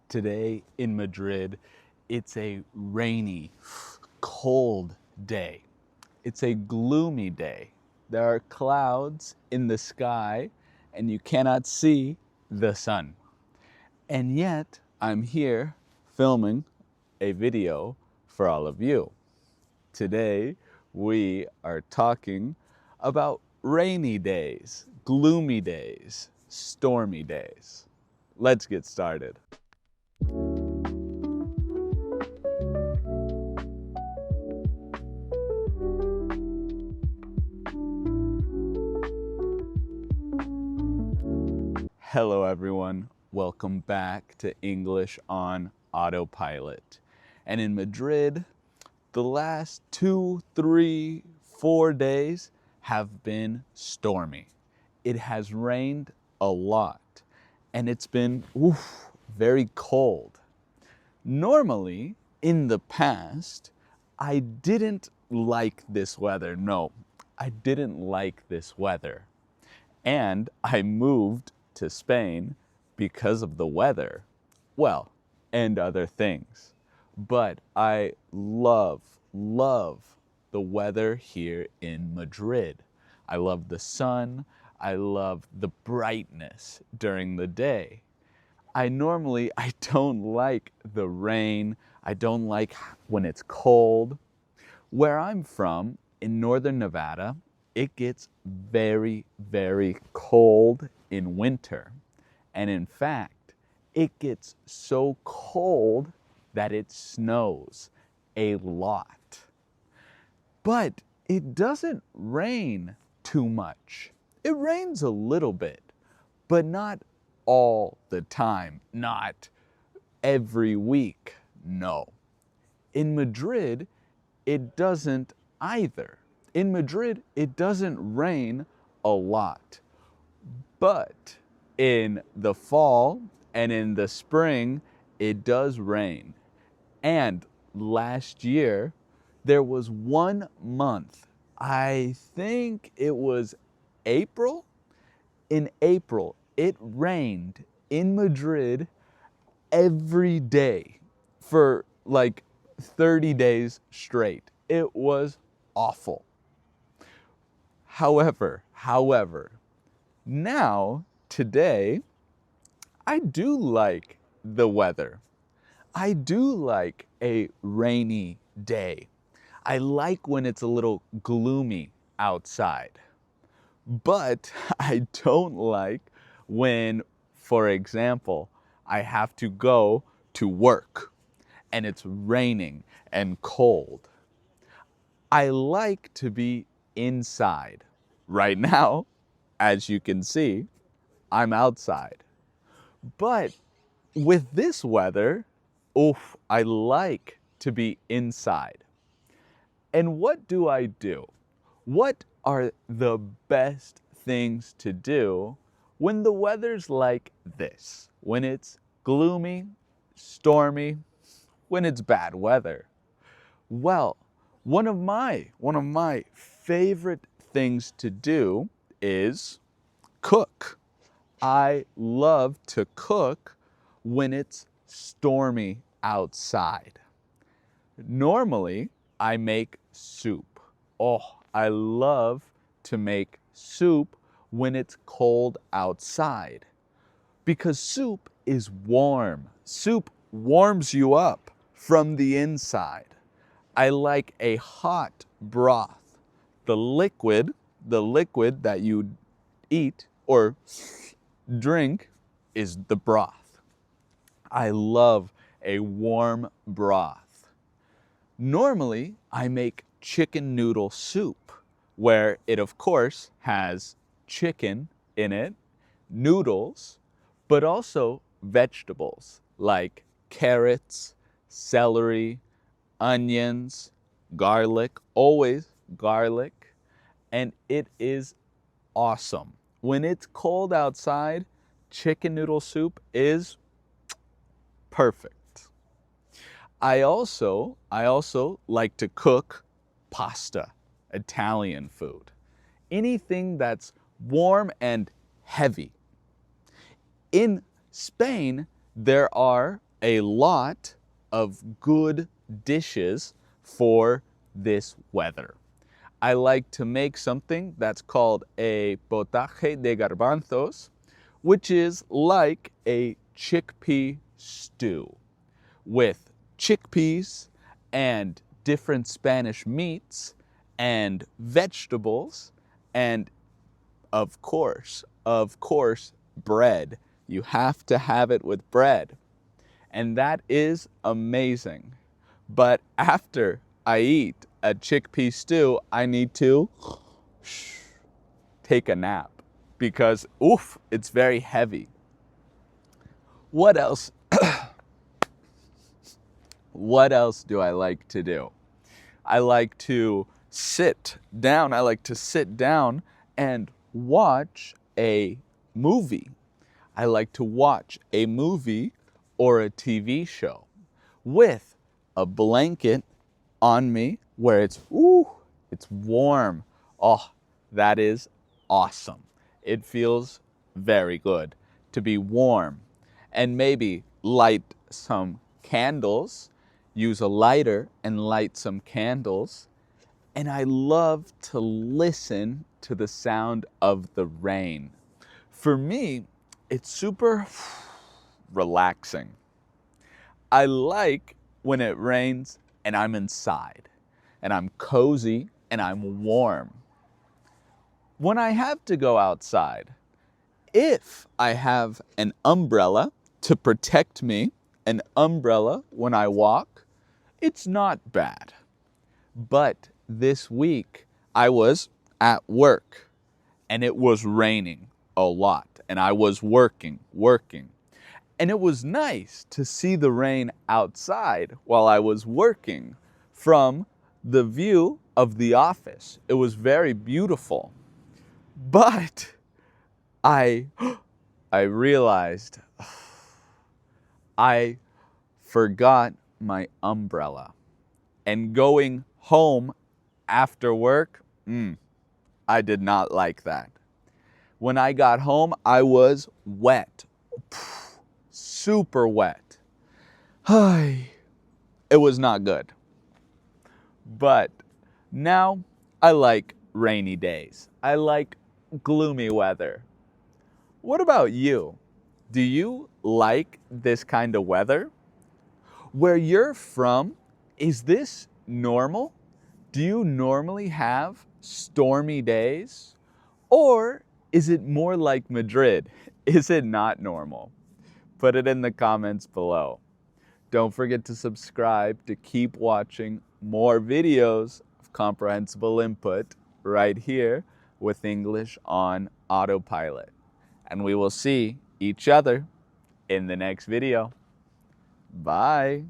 Today in Madrid, it's a rainy, cold day. It's a gloomy day. There are clouds in the sky and you cannot see the sun. And yet, I'm here filming a video for all of you. Today, we are talking about rainy days, gloomy days, stormy days. Let's get started. Hello everyone, welcome back to English on Autopilot. And in Madrid, the last 2, 3, 4 days have been stormy. It has rained a lot and it's been very cold. Normally, in the past, I didn't like this weather. No, I didn't like this weather. And I moved to Spain because of the weather. Well, and other things. But I love the weather here in Madrid. I love the sun. I love the brightness during the day. I don't like the rain. I don't like when it's cold. Where I'm from, in northern Nevada, it gets very, very cold in winter. And in fact, it gets so cold that it snows a lot. But it doesn't rain too much. It rains a little bit, but not all the time, not every week, no. In Madrid, it doesn't either. In Madrid, it doesn't rain a lot. But in the fall and in the spring, it does rain. And last year, there was 1 month, I think it was April. In April, it rained in Madrid every day for like 30 days straight. It was awful. However, now, today, I do like the weather. I do like a rainy day. I like when it's a little gloomy outside. But I don't like when, for example, I have to go to work and it's raining and cold. I like to be inside. Right now, as you can see, I'm outside. But with this weather, I like to be inside. And what do I do? What are the best things to do when the weather's like this? When it's gloomy, stormy, when it's bad weather? Well, one of my favorite things to do is cook. I love to cook when it's stormy outside. Normally, I make soup. I love to make soup when it's cold outside because soup is warm. Soup warms you up from the inside. I like a hot broth. The liquid that you eat or drink is the broth. I love a warm broth. Normally, I make chicken noodle soup, where it of course has chicken in it, noodles, but also vegetables like carrots, celery, onions, garlic, always garlic, and it is awesome. When it's cold outside, chicken noodle soup is perfect. I also like to cook pasta, Italian food. Anything that's warm and heavy. In Spain, there are a lot of good dishes for this weather. I like to make something that's called a potaje de garbanzos, which is like a chickpea stew with chickpeas and different Spanish meats and vegetables and of course, bread. You have to have it with bread. And that is amazing. But after I eat a chickpea stew, I need to take a nap because, oof, it's very heavy. What else? What else do I like to do? I like to sit down. I like to sit down and watch a movie. I like to watch a movie or a TV show with a blanket on me where it's warm. Oh, that is awesome. It feels very good to be warm. And maybe light some candles, use a lighter and light some candles. And I love to listen to the sound of the rain. For me, it's super relaxing. I like when it rains and I'm inside and I'm cozy and I'm warm. When I have to go outside, if I have an umbrella to protect me, an umbrella when I walk, it's not bad. But this week I was at work and it was raining a lot and I was working. And it was nice to see the rain outside while I was working from the view of the office. It was very beautiful. But I realized I forgot my umbrella. And going home after work, I did not like that. When I got home, I was wet, super wet. It was not good. But now I like rainy days. I like gloomy weather. What about you? Do you like this kind of weather? Where you're from, is this normal? Do you normally have stormy days? Or is it more like Madrid? Is it not normal? Put it in the comments below. Don't forget to subscribe to keep watching more videos of comprehensible input right here with English on Autopilot. And we will see each other in the next video. Bye.